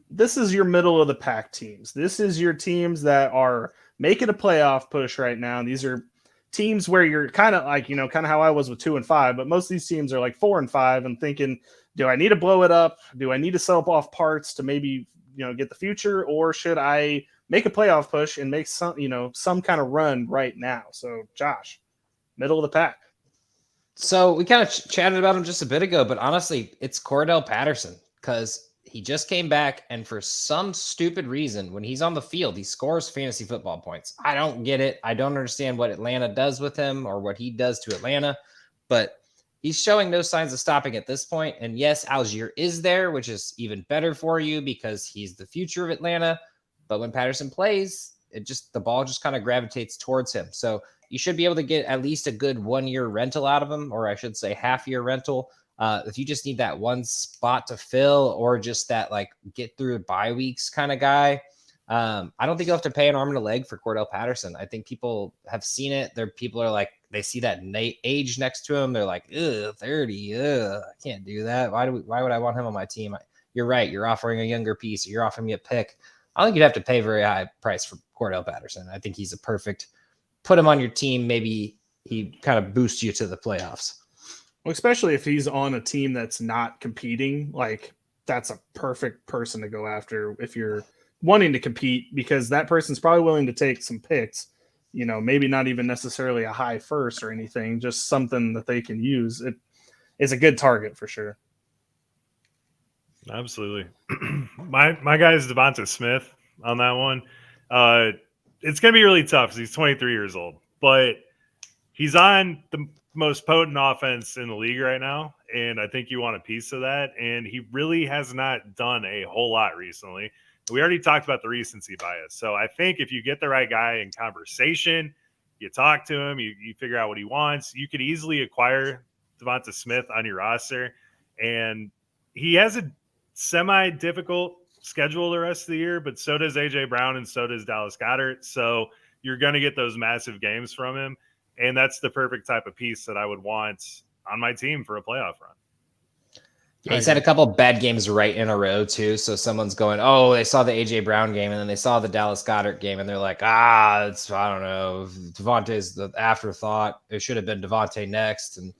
this is your middle of the pack teams. This is your teams that are making a playoff push right now. These are teams where you're kind of like, kind of how I was with 2-5, but most of these teams are like 4-5 and thinking, do I need to blow it up? Do I need to sell off parts to maybe, get the future, or should I make a playoff push and make some kind of run right now? So Josh, middle of the pack. So we kind of chatted about him just a bit ago, but honestly, it's Cordell Patterson, because he just came back, and for some stupid reason, when he's on the field, he scores fantasy football points. I don't get it. I don't understand what Atlanta does with him or what he does to Atlanta, but he's showing no signs of stopping at this point. And yes, Algier is there, which is even better for you because he's the future of Atlanta. But when Patterson plays, the ball just kind of gravitates towards him. So you should be able to get at least a good 1-year rental out of him, or I should say half-year rental. If you just need that one spot to fill, or just that like get through the bye weeks kind of guy, I don't think you'll have to pay an arm and a leg for Cordell Patterson. I think people have seen it. People are like, they see that age next to him. They're like, 30. I can't do that. Why would I want him on my team? You're right. You're offering a younger piece. Or you're offering me a pick. I don't think you'd have to pay a very high price for Cordell Patterson. I think he's a perfect. Put him on your team. Maybe he kind of boosts you to the playoffs. Well, especially if he's on a team that's not competing, like that's a perfect person to go after if you're wanting to compete, because that person's probably willing to take some picks, maybe not even necessarily a high first or anything, just something that they can use. It is a good target for sure. Absolutely. My guy is Devonta Smith on that one. It's going to be really tough because he's 23 years old, but he's on the most potent offense in the league right now, and I think you want a piece of that, and he really has not done a whole lot recently. We already talked about the recency bias, so I think if you get the right guy in conversation, you talk to him, you figure out what he wants, you could easily acquire Devonta Smith on your roster, and he has a semi-difficult schedule the rest of the year, but so does A.J. Brown and so does Dallas Goedert. So you're going to get those massive games from him, and that's the perfect type of piece that I would want on my team for a playoff run. Yeah, he's had a couple bad games right in a row, too. So someone's going, oh, they saw the A.J. Brown game, and then they saw the Dallas Goedert game, and they're like, I don't know. Devontae's the afterthought. It should have been Devontae next, and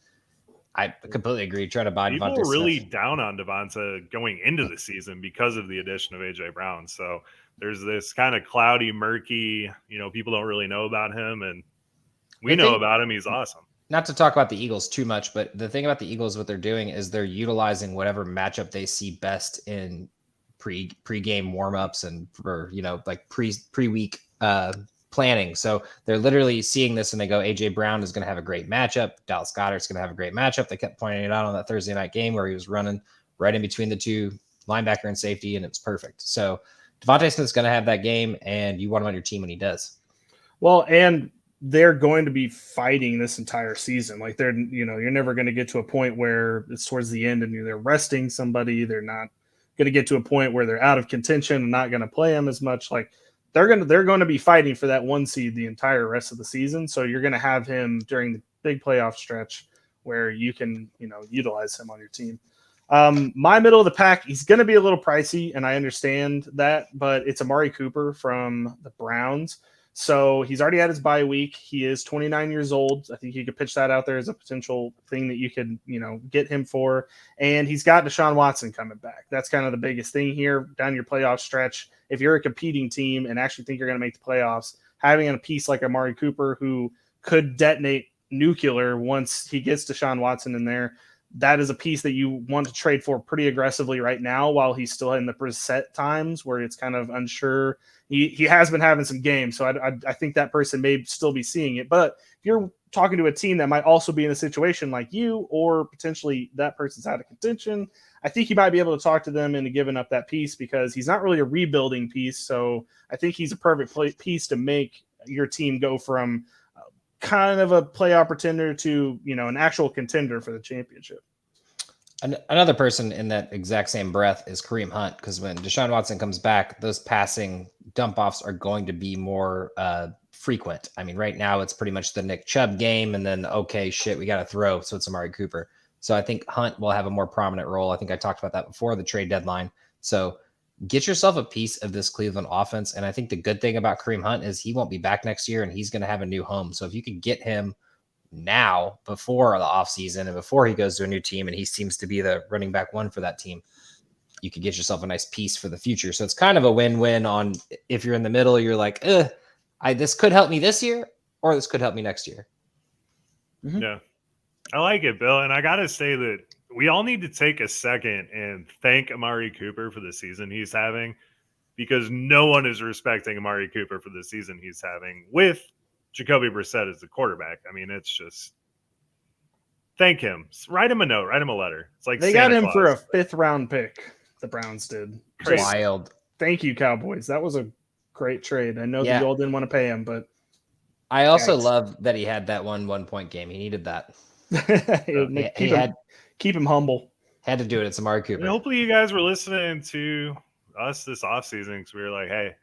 I completely agree. Trying to buy People Devontae were really Smith down on Devonta going into the season because of the addition of A.J. Brown. So there's this kind of cloudy, murky, people don't really know about him, and we know about him. He's awesome. Not to talk about the Eagles too much, but the thing about the Eagles, what they're doing is they're utilizing whatever matchup they see best in pre-game warmups and for, like pre-week planning. So they're literally seeing this and they go, AJ Brown is going to have a great matchup. Dallas Goedert's going to have a great matchup. They kept pointing it out on that Thursday night game where he was running right in between the two, linebacker and safety, and it's perfect. So Devontae Smith's going to have that game, and you want him on your team when he does. Well, and they're going to be fighting this entire season. Like you're never going to get to a point where it's towards the end and they're resting somebody. They're not going to get to a point where they're out of contention and not going to play them as much. Like they're going to be fighting for that 1 seed the entire rest of the season. So you're going to have him during the big playoff stretch where you can, utilize him on your team. My middle of the pack, he's going to be a little pricey, and I understand that, but it's Amari Cooper from the Browns. So he's already had his bye week. He is 29 years old. I think you could pitch that out there as a potential thing that you could, get him for. And he's got Deshaun Watson coming back. That's kind of the biggest thing here down your playoff stretch. If you're a competing team and actually think you're going to make the playoffs, having a piece like Amari Cooper who could detonate nuclear once he gets Deshaun Watson in there, that is a piece that you want to trade for pretty aggressively right now while he's still in the preset times where it's kind of unsure. He has been having some games, so I think that person may still be seeing it. But if you're talking to a team that might also be in a situation like you, or potentially that person's out of contention, I think you might be able to talk to them into giving up that piece because he's not really a rebuilding piece. So I think he's a perfect piece to make your team go from kind of a playoff pretender to, an actual contender for the championship. Another person in that exact same breath is Kareem Hunt, because when Deshaun Watson comes back, those passing dump-offs are going to be more frequent. I mean, right now it's pretty much the Nick Chubb game, and then, okay, shit, we got to throw, so it's Amari Cooper. So I think Hunt will have a more prominent role. I think I talked about that before the trade deadline. So get yourself a piece of this Cleveland offense. And I think the good thing about Kareem Hunt is he won't be back next year and he's going to have a new home. So if you could get him now before the offseason and before he goes to a new team and he seems to be the running back one for that team, you could get yourself a nice piece for the future. So it's kind of a win-win on if you're in the middle, you're like, this could help me this year or this could help me next year. Mm-hmm. Yeah. I like it, Bill. And I got to say that we all need to take a second and thank Amari Cooper for the season he's having, because no one is respecting Amari Cooper for the season he's having with Jacoby Brissett as the quarterback. I mean, it's just thank him. Write him a note. Write him a letter. It's like they Santa got him Claus. for a 5th round pick. The Browns did. Just wild. Thank you, Cowboys. That was a great trade. I know that you all didn't want to pay him, but I also love that he had that 1-point game. He needed that. Keep him humble. Had to do it. It's Amari Cooper. And hopefully you guys were listening to us this offseason because we were like, hey,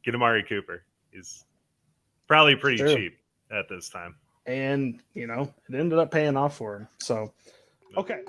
get Amari Cooper. He's probably pretty cheap at this time. And, it ended up paying off for him. So, okay.